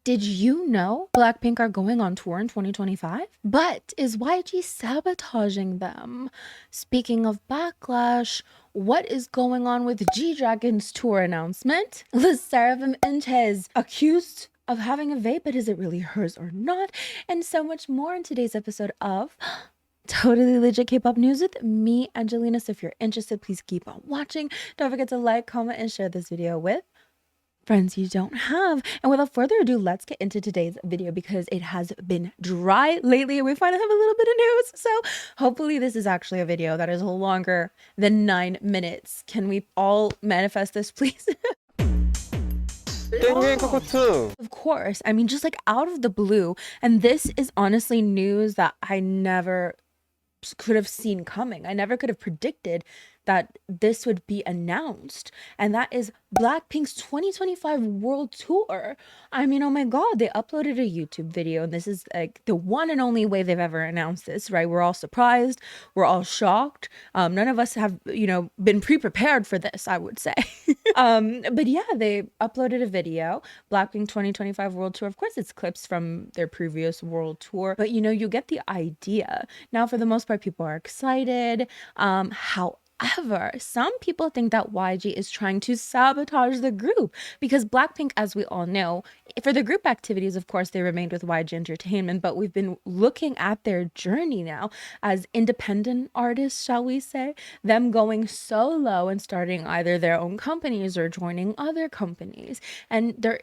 Did you know Blackpink are going on tour in 2025? But is YG sabotaging them? Speaking of Backlash, what is going on with G-Dragon's tour announcement? The Sserafim Eunchae is accused of having a vape, but is it really hers or not? And so much more in today's episode of Totally Legit K-pop News with me, Angelina. So if you're interested, please keep on watching. Don't forget to like, comment, and share this video with friends you don't have. And without further ado, let's get into today's video because it has been dry lately and we finally have a little bit of news. So hopefully this is actually a video that is longer than 9 minutes. Can we all manifest this, please? Of course. I mean, just like out of the blue. And this is honestly news that I never could have seen coming. I never could have predicted that this would be announced, and that is Blackpink's 2025 world tour. I mean, oh my god, they uploaded a YouTube video, and this is like the one and only way they've ever announced this, right? We're all surprised, we're all shocked. None of us have, been pre-prepared for this, I would say. But yeah, they uploaded a video, Blackpink 2025 world tour. Of course, it's clips from their previous world tour, but you get the idea. Now, for the most part, people are excited. However, some people think that YG is trying to sabotage the group because Blackpink, as we all know, for the group activities, of course, they remained with YG Entertainment, but we've been looking at their journey now as independent artists, shall we say, them going solo and starting either their own companies or joining other companies. And they're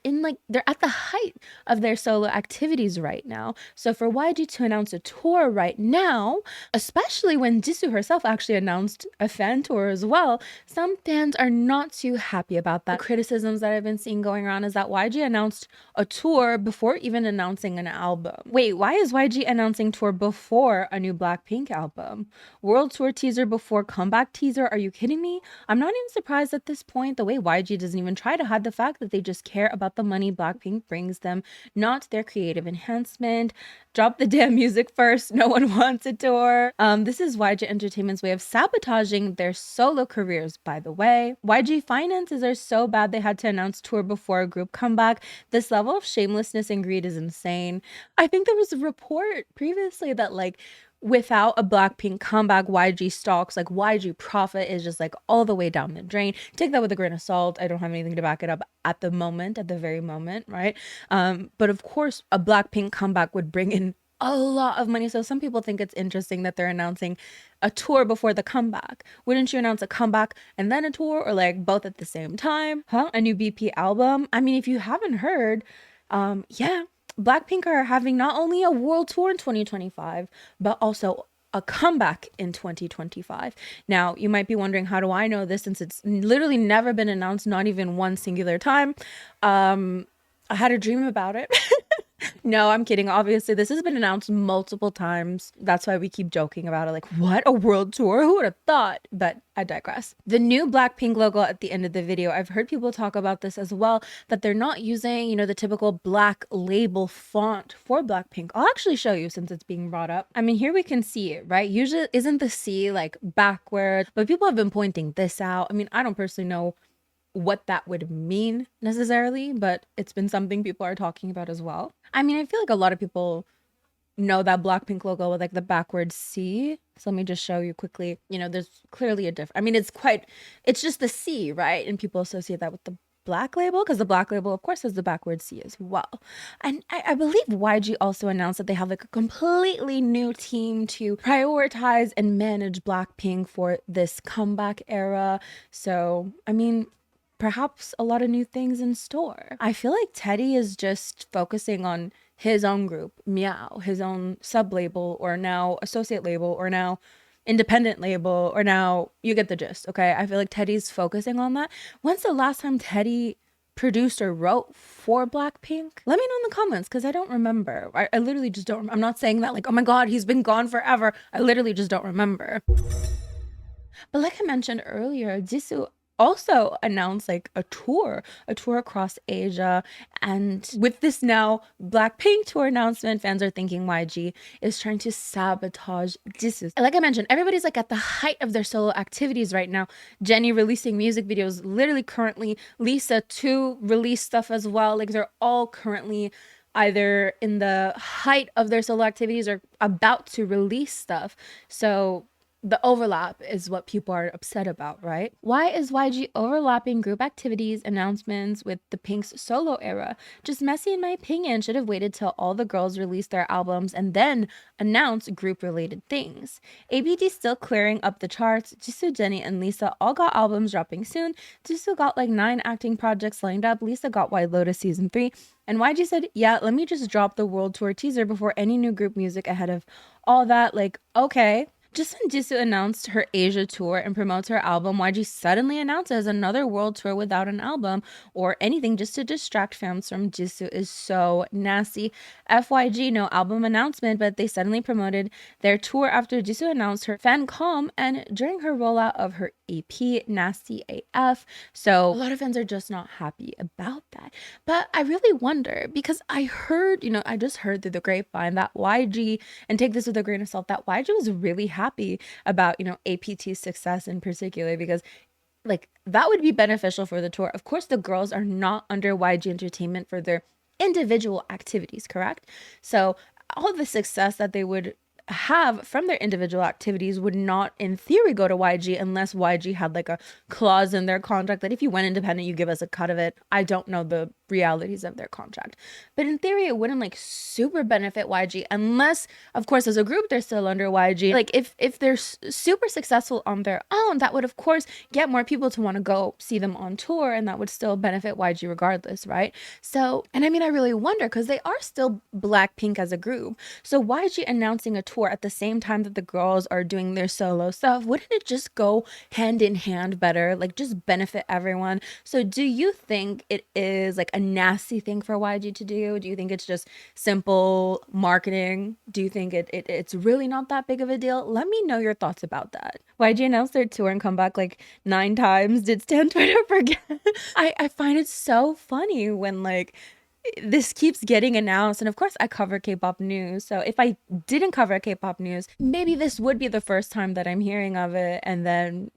at the height of their solo activities right now. So for YG to announce a tour right now, especially when Jisoo herself actually announced a fan tour as well, some fans are not too happy about that. The criticisms that I've been seeing going around is that YG announced a tour before even announcing an album. Wait, why is YG announcing tour before a new Blackpink album? World tour teaser before comeback teaser? Are you kidding me? I'm not even surprised at this point the way YG doesn't even try to hide the fact that they just care about the money Blackpink brings them, not their creative enhancement. Drop the damn music first. No one wants a tour. This is YG Entertainment's way of sabotaging their solo careers, by the way. YG finances are so bad they had to announce tour before a group comeback. This level of shamelessness and greed is insane. I think there was a report previously that without a Blackpink comeback, YG stocks, YG profit is just all the way down the drain. Take that with a grain of salt. I don't have anything to back it up at the very moment, right? But of course, a Blackpink comeback would bring in a lot of money. So some people think it's interesting that they're announcing a tour before the comeback. Wouldn't you announce a comeback and then a tour, or both at the same time? A new BP album? I mean, if you haven't heard, yeah, Blackpink are having not only a world tour in 2025, but also a comeback in 2025. Now, you might be wondering, how do I know this since it's literally never been announced, not even one singular time? I had a dream about it. No, I'm kidding. Obviously, this has been announced multiple times. That's why we keep joking about it. What? A world tour? Who would have thought? But I digress. The new Blackpink logo at the end of the video, I've heard people talk about this as well, that they're not using, the typical black label font for Blackpink. I'll actually show you since it's being brought up. I mean, here we can see it, right? Usually, isn't the C backward? But people have been pointing this out. I mean, I don't personally know what that would mean necessarily, but it's been something people are talking about as well. I mean, I feel like a lot of people know that Blackpink logo with the backward C. So let me just show you quickly. There's clearly a difference. I mean, it's just the C, right? And people associate that with the black label because the black label, of course, has the backward C as well. And I believe YG also announced that they have a completely new team to prioritize and manage Blackpink for this comeback era. So, I mean, perhaps a lot of new things in store. I feel like Teddy is just focusing on his own group, Meow, his own sub-label, or now associate label, or now independent label, or now you get the gist, okay? I feel like Teddy's focusing on that. When's the last time Teddy produced or wrote for Blackpink? Let me know in the comments because I don't remember. I literally just don't. I'm not saying that oh my god, he's been gone forever. I literally just don't remember. But like I mentioned earlier, Jisoo also announced like a tour across Asia. And with this now Blackpink tour announcement, fans are thinking YG is trying to sabotage Jisoo. Like I mentioned, everybody's like at the height of their solo activities right now. Jennie releasing music videos literally currently, Lisa too released stuff as well. Like they're all currently either in the height of their solo activities or about to release stuff. So the overlap is what people are upset about, right? Why is YG overlapping group activities announcements with the Pink's solo era? Just messy in my opinion. Should have waited till all the girls released their albums and then announce group related things. ABD still clearing up the charts. Jisoo, Jennie, and Lisa all got albums dropping soon. Jisoo got like 9 acting projects lined up. Lisa got White Lotus season 3. And YG said, yeah, let me just drop the world tour teaser before any new group music ahead of all that. Like, okay. Just when Jisoo announced her Asia tour and promotes her album, YG suddenly announces another world tour without an album or anything just to distract fans from Jisoo is so nasty. FYG, no album announcement, but they suddenly promoted their tour after Jisoo announced her fan com and during her rollout of her EP, Nasty AF. So a lot of fans are just not happy about that. But I really wonder because I heard, I just heard through the grapevine that YG, and take this with a grain of salt, that YG was really happy about, APT's success in particular because like that would be beneficial for the tour. Of course, the girls are not under YG Entertainment for their individual activities, correct? So all the success that they would have from their individual activities would not in theory go to YG unless YG had like a clause in their contract that if you went independent you give us a cut of it. I don't know the realities of their contract, but in theory it wouldn't like super benefit YG unless of course as a group they're still under YG. Like if they're super successful on their own, that would of course get more people to want to go see them on tour and that would still benefit YG regardless, right? So, and I mean I really wonder because they are still Blackpink as a group, so YG announcing a tour at the same time that the girls are doing their solo stuff, wouldn't it just go hand in hand better, like just benefit everyone? So do you think it is like a nasty thing for YG to do? Do you think it's just simple marketing? Do you think it's really not that big of a deal? Let me know your thoughts about that. YG announced their tour and comeback like 9 times. Did Stan Twitter forget? I find it so funny when like this keeps getting announced, and of course I cover K-pop news, so if I didn't cover K-pop news, maybe this would be the first time that I'm hearing of it, and then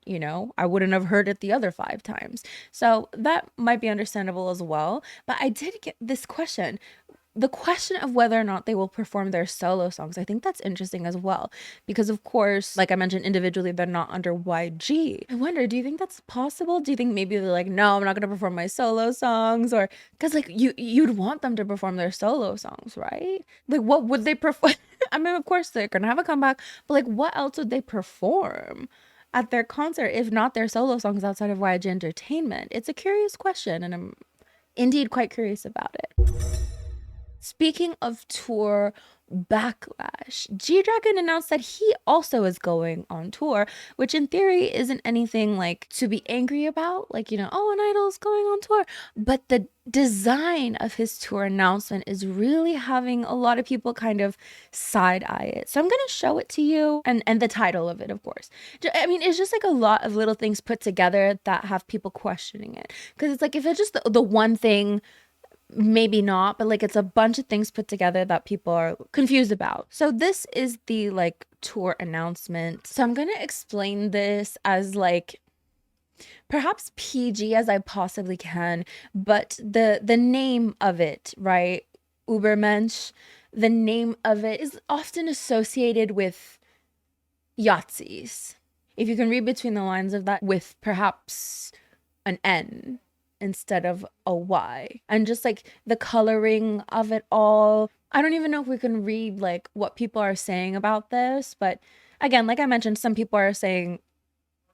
I wouldn't have heard it the other 5 times, so that might be understandable as well. But I did get this question, the question of whether or not they will perform their solo songs. I think that's interesting as well because of course, like I mentioned, individually they're not under YG. I wonder, do you think that's possible? Do you think maybe they're like, no, I'm not gonna perform my solo songs? Or because like you'd want them to perform their solo songs, right? Like what would they perform? I mean, of course they're gonna have a comeback, but like what else would they perform at their concert if not their solo songs outside of YG Entertainment? It's a curious question and I'm indeed quite curious about it. Speaking of tour Backlash, G-Dragon announced that he also is going on tour, which in theory isn't anything like to be angry about, like, oh, an idol is going on tour. But the design of his tour announcement is really having a lot of people kind of side eye it. So I'm going to show it to you and the title of it, of course. I mean, it's just like a lot of little things put together that have people questioning it. Because it's like if it's just the one thing, maybe not, but like it's a bunch of things put together that people are confused about. So this is the like tour announcement. So I'm gonna explain this as like perhaps PG as I possibly can, but the name of it, right? Ubermensch, the name of it is often associated with Yahtzees. If you can read between the lines of that with perhaps an N instead of a Y, and just like the coloring of it all. I don't even know if we can read like what people are saying about this, but again, like I mentioned, some people are saying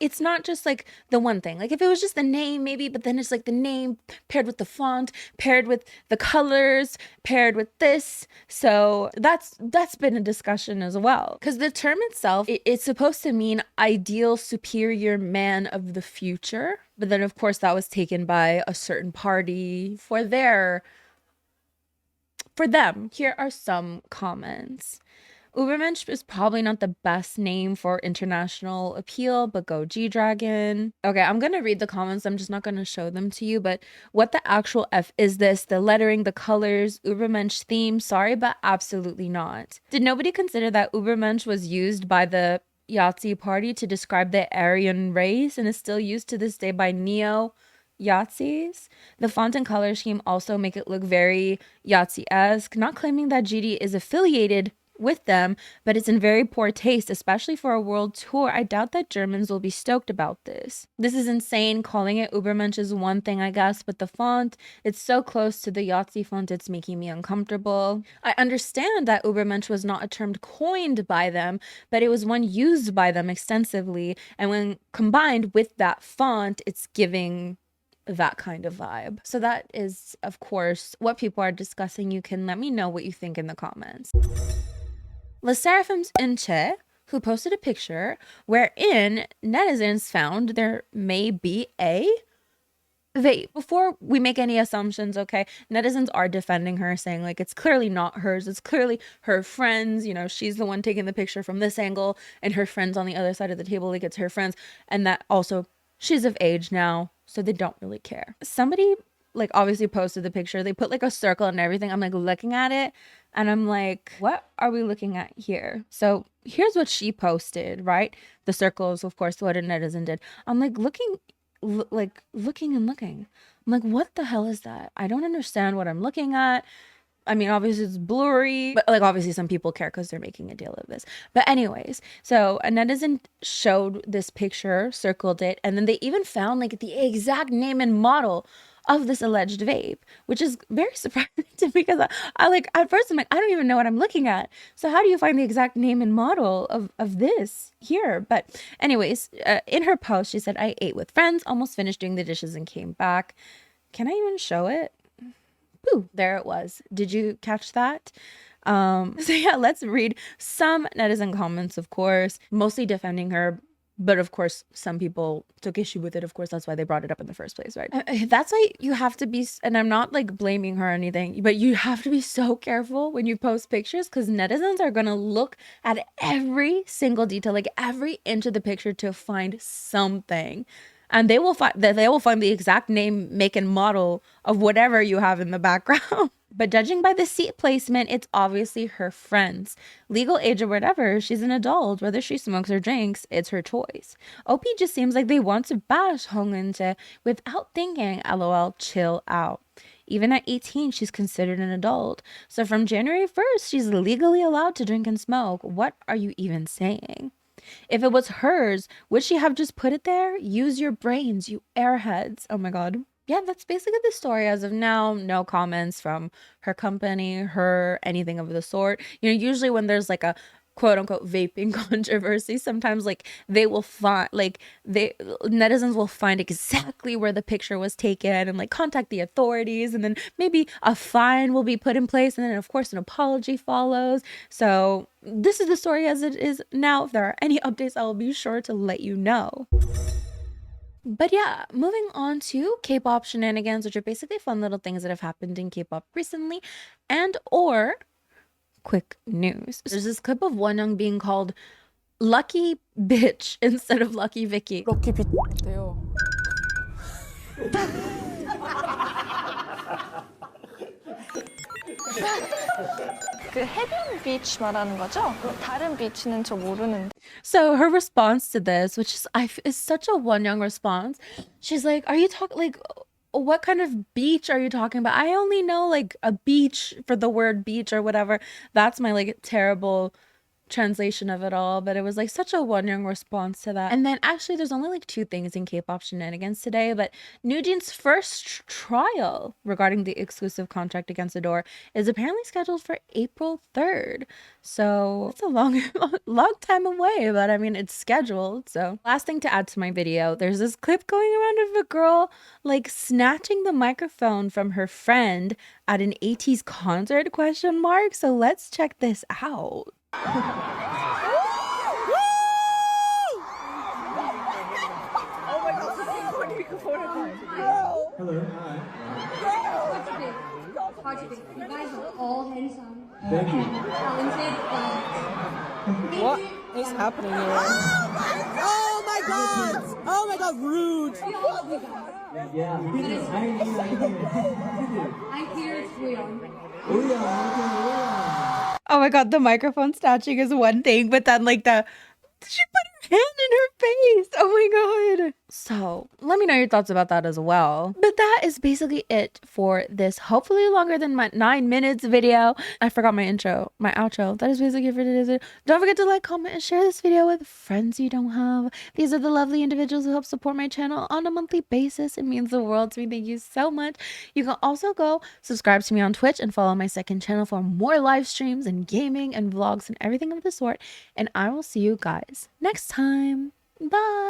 it's not just like the one thing. Like if it was just the name maybe, but then it's like the name paired with the font, paired with the colors, paired with this. So that's been a discussion as well. Because the term itself, it's supposed to mean ideal superior man of the future. But then of course that was taken by a certain party for them. Here are some comments. Ubermensch is probably not the best name for international appeal, but go G-Dragon. Okay, I'm gonna read the comments. I'm just not gonna show them to you, but what the actual F is this? The lettering, the colors, Ubermensch theme? Sorry, but absolutely not. Did nobody consider that Ubermensch was used by the Yahtzee party to describe the Aryan race and is still used to this day by neo-Yahtzees? The font and color scheme also make it look very Yahtzee-esque. Not claiming that GD is affiliated with them, but it's in very poor taste, especially for a world tour. I doubt that Germans will be stoked about this. This is insane. Calling it Ubermensch is one thing, I guess, but the font, it's so close to the Yahtzee font, it's making me uncomfortable. I understand that Ubermensch was not a term coined by them, but it was one used by them extensively, and when combined with that font, it's giving that kind of vibe. So that is, of course, what people are discussing. You can let me know what you think in the comments. Sserafim's Eunchae, who posted a picture wherein netizens found there may be a vape. Before we make any assumptions, okay, netizens are defending her, saying like it's clearly not hers, it's clearly her friends, you know, she's the one taking the picture from this angle and her friends on the other side of the table, like it's her friends, and that also she's of age now, so they don't really care. Somebody like obviously posted the picture, they put like a circle and everything. I'm like looking at it and I'm like, what are we looking at here? So here's what she posted, right? The circles, of course, what a netizen did. I'm like looking and looking. I'm like, what the hell is that? I don't understand what I'm looking at. I mean, obviously it's blurry, but like obviously some people care because they're making a deal of this. But anyways, so a netizen showed this picture, circled it, and then they even found like the exact name and model of this alleged vape, which is very surprising to me because I like at first I'm like, I don't even know what I'm looking at. So how do you find the exact name and model of this here? But anyways, in her post, she said, I ate with friends, almost finished doing the dishes and came back. Can I even show it? Boo, there it was. Did you catch that? So yeah, let's read some netizen comments, of course, mostly defending her. But of course, some people took issue with it. Of course, that's why they brought it up in the first place, right? That's why you have to be, and I'm not like blaming her or anything, but you have to be so careful when you post pictures because netizens are going to look at every single detail, like every inch of the picture to find something. And they will find the exact name, make, and model of whatever you have in the background. But judging by the seat placement, it's obviously her friends. Legal age or whatever, she's an adult. Whether she smokes or drinks, it's her choice. OP just seems like they want to bash Hong Eunchae without thinking, LOL, chill out. Even at 18, she's considered an adult. So from January 1st, she's legally allowed to drink and smoke. What are you even saying? If it was hers, would she have just put it there? Use your brains, you airheads. Oh my god. Yeah, that's basically the story as of now. No comments from her company, her, anything of the sort. You know, usually when there's like a quote unquote vaping controversy, sometimes like they will find netizens will find exactly where the picture was taken and like contact the authorities, and then maybe a fine will be put in place, and then of course an apology follows. So this is the story as it is now. If there are any updates, I will be sure to let you know. But yeah, moving on to Kpop Shenanigans, which are basically fun little things that have happened in K-pop recently, and or quick news. There's this clip of Wonyoung being called Lucky Bitch instead of Lucky Vicky. 럭키 빛대요. 그 해변 비치 말하는 거죠? 다른 비치는 저 모르는데. So her response to this, which is such a Wonyoung response, she's like, "Are you talking like?" What kind of beach are you talking about? I only know like a beach for the word beach or whatever. That's my like terrible translation of it all, but it was like such a Wonyoung response to that. And then actually there's only like two things in Kpop Shenanigans today, but NewJeans' first trial regarding the exclusive contract against Adore is apparently scheduled for April 3rd. So it's a long time away, but I mean it's scheduled. So last thing to add to my video, there's this clip going around of a girl like snatching the microphone from her friend at an ATEEZ concert ? So let's check this out. Hello. Hi. You guys are all handsome. Thank you. Talented. What is happening here? Oh my god! Oh my god, rude! Oh my god, the microphone snatching is one thing, but then like she put her hand in her face. Oh my god. So let me know your thoughts about that as well. But that is basically it for this hopefully longer than my 9 minutes video. I forgot my outro. That is basically it for today's video. Don't forget to like, comment, and share this video with friends you don't have. These are the lovely individuals who help support my channel on a monthly basis. It means the world to me. Thank you so much. You can also go subscribe to me on Twitch and follow my second channel for more live streams and gaming and vlogs and everything of the sort. And I will see you guys next time. Bye.